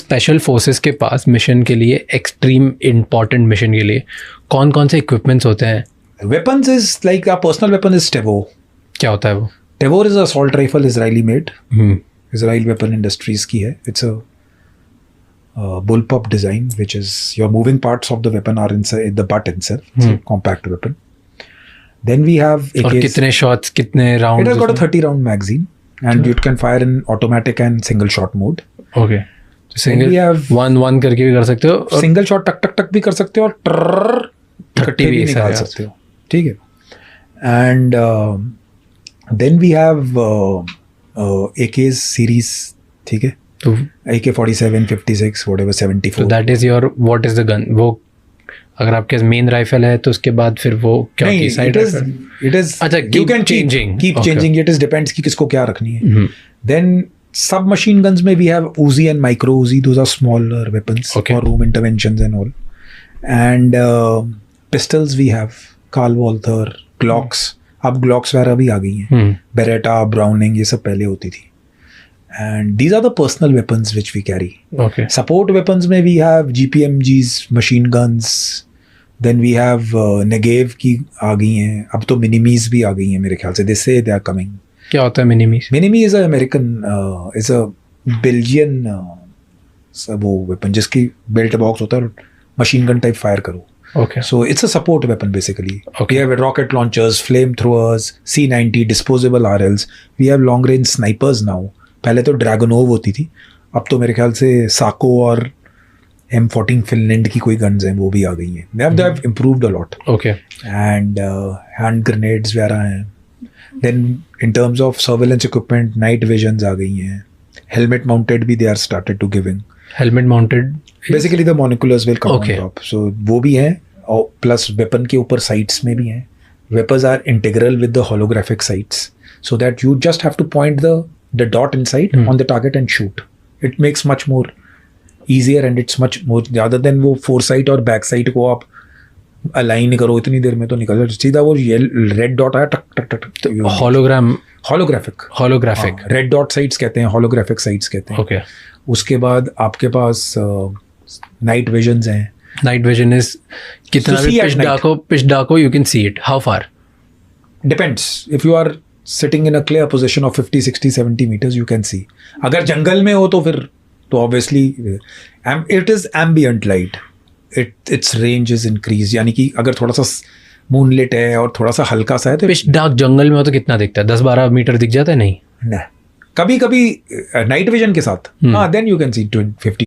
Special forces के पास mission के लिए, एक्सट्रीम इम्पॉर्टेंट मिशन के लिए कौन कौन से इक्विपमेंट्स होते हैं? Weapons is like our personal weapon is Tavor. क्या होता है वो? Tavor is a assault rifle, Israeli made. Israel Weapon Industries की है. It's a bullpup design, which is your moving parts of the weapon are inside the butt itself. It's a compact weapon. Then we have AKs. और कितने shots, कितने rounds? It has got a 30 round magazine, and it can fire in automatic and single shot mode. Okay. Single we have 1-1 करके भी कर सकते हो और single shot टक टक टक भी कर सकते हो और 30 भी निकाल सकते हो. ठीक है. And then we have AKs series. ठीक है. तो AK-47, 56, whatever, 74. That is your, what is the gun? वो अगर आपके पास मेन राइफल है तो उसके बाद फिर वो क्या नहीं, की साइड राइफल? it is अच्छा, you can keep changing. It is depends कि किसको क्या रखनी है. Then submachine guns में we have Uzi and micro Uzi. Those are smaller weapons for room interventions and all. And pistols we have Carl Walther, Glocks. अब Glocks वगैरह भी आ गई हैं. Beretta, Browning, ये सब पहले होती थी. And these are the personal weapons which we carry. Okay. Support weapons में we have GPMGs, machine guns. Then we have Negev की आ गई हैं. अब तो Minimis भी आ गई हैं मेरे ख्याल से. They say they are coming. क्या होता है मिनिमीस? Minimi is a American, is a Belgian वो weapon जिसकी belt box होता है और machine gun type fire करो. Okay. So it's a support weapon basically. Okay. We have rocket launchers, flamethrowers, C90, disposable RLs. We have long range snipers now. पहले तो Dragunov होती थी. अब तो मेरे ख्याल से Sako और M14 Finland की कोई guns हैं वो भी आ गई हैं. They have improved a lot. Okay. And hand grenades वगैरह हैं. Then in terms of surveillance equipment, night visions आ गई हैं. Helmet mounted भी they are started to giving. Helmet mounted? Basically the monoculars will come Okay. on top. So वो भी हैं और plus weapon के ऊपर sights में भी हैं. Weapons are integral with the holographic sights so that you just have to point the dot inside on the target and shoot. It makes much more easier and it's much more rather than वो foresight और backside को आप align करो इतनी देर में तो निकल जाए. सीधा वो रेड डॉट आया टक टक टक टक. होलोग्राफिक रेड डॉट साइट्स कहते हैं, होलोग्राफिक साइट्स कहते हैं. Okay. उसके बाद आपके पास नाइट विजन्स हैं. नाइट विजन इज कितना भी पिच डार्क हो, you can see it. How far? Depends. If you are sitting in a clear position of 50, 60, 70 meters you can see. अगर जंगल में हो तो फिर तो obviously it is ambient light. It's range is increase. यानी कि अगर थोड़ा सा मूनलिट है और थोड़ा सा हल्का सा है तो पिच डार्क जंगल में हो तो कितना दिखता है? 10-12 मीटर दिख जाता है? नहीं, कभी कभी नाइट विजन के साथ हाँ, देन यू कैन सी 50